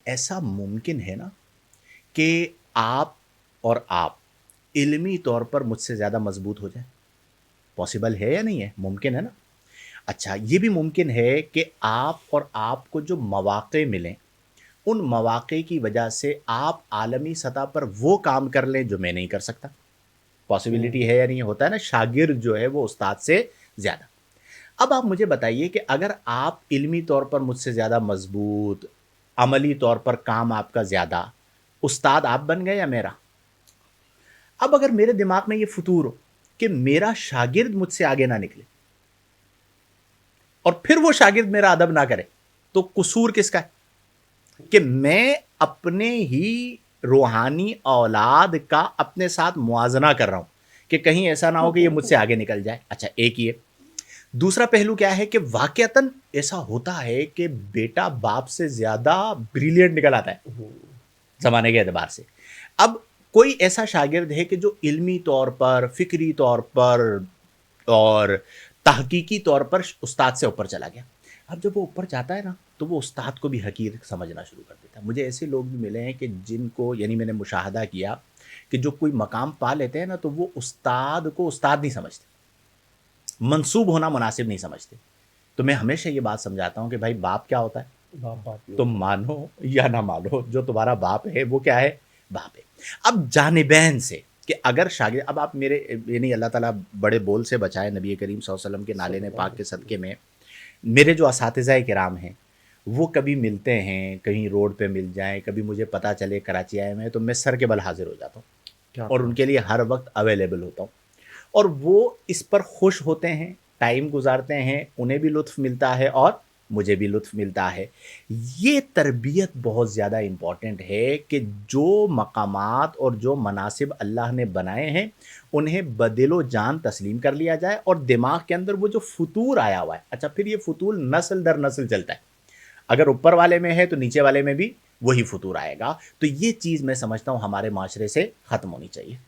ایسا ممکن ہے نا کہ آپ اور آپ علمی طور پر مجھ سے زیادہ مضبوط ہو جائیں؟ پاسبل ہے یا نہیں ہے؟ ممکن ہے نا؟ اچھا، یہ بھی ممکن ہے کہ آپ اور آپ کو جو مواقع ملیں ان مواقع کی وجہ سے آپ عالمی سطح پر وہ کام کر لیں جو میں نہیں کر سکتا. پاسبلٹی ہے یا نہیں؟ ہوتا ہے نا شاگرد جو ہے وہ استاد سے زیادہ. اب آپ مجھے بتائیے کہ اگر آپ علمی طور پر مجھ سے زیادہ مضبوط، عملی طور پر کام آپ کا زیادہ، استاد آپ بن گئے یا میرا؟ اب اگر میرے دماغ میں یہ فطور ہو کہ میرا شاگرد مجھ سے آگے نہ نکلے اور پھر وہ شاگرد میرا ادب نہ کرے، تو قصور کس کا ہے؟ کہ میں اپنے ہی روحانی اولاد کا اپنے ساتھ موازنہ کر رہا ہوں کہ کہیں ایسا نہ ہو کہ یہ مجھ سے آگے نکل جائے. اچھا، ایک یہ. دوسرا پہلو کیا ہے کہ واقعتاً ایسا ہوتا ہے کہ بیٹا باپ سے زیادہ بریلینٹ نکل آتا ہے زمانے کے اعتبار سے. اب کوئی ایسا شاگرد ہے کہ جو علمی طور پر، فکری طور پر اور تحقیقی طور پر استاد سے اوپر چلا گیا. اب جب وہ اوپر جاتا ہے نا تو وہ استاد کو بھی حقیر سمجھنا شروع کر دیتا ہے. مجھے ایسے لوگ بھی ملے ہیں کہ جن کو، یعنی میں نے مشاہدہ کیا کہ جو کوئی مقام پا لیتے ہیں نا تو وہ استاد کو استاد نہیں سمجھتے، منسوب ہونا مناسب نہیں سمجھتے. تو میں ہمیشہ یہ بات سمجھاتا ہوں کہ بھائی باپ کیا ہوتا ہے؟ باپ تم مانو یا نہ مانو، جو تمہارا باپ ہے وہ کیا ہے؟ باپ ہے. اب جانبین سے کہ اگر شاگرد، اب آپ میرے، یعنی اللہ تعالیٰ بڑے بول سے بچائے نبی کریم صلی اللہ علیہ وسلم کے نالے پاک کے صدقے میں، میرے جو اساتذہ کرام ہیں وہ کبھی ملتے ہیں، کہیں روڈ پہ مل جائیں، کبھی مجھے پتہ چلے کراچی آئے میں، تو میں سر کے بل حاضر ہو جاتا ہوں اور ان کے لیے ہر وقت اویلیبل ہوتا ہوں. اور وہ اس پر خوش ہوتے ہیں، ٹائم گزارتے ہیں، انہیں بھی لطف ملتا ہے اور مجھے بھی لطف ملتا ہے. یہ تربیت بہت زیادہ امپورٹنٹ ہے کہ جو مقامات اور جو مناصب اللہ نے بنائے ہیں انہیں بدل و جان تسلیم کر لیا جائے، اور دماغ کے اندر وہ جو فطور آیا ہوا ہے، اچھا پھر یہ فطور نسل در نسل چلتا ہے. اگر اوپر والے میں ہے تو نیچے والے میں بھی وہی فطور آئے گا. تو یہ چیز میں سمجھتا ہوں ہمارے معاشرے سے ختم ہونی چاہیے.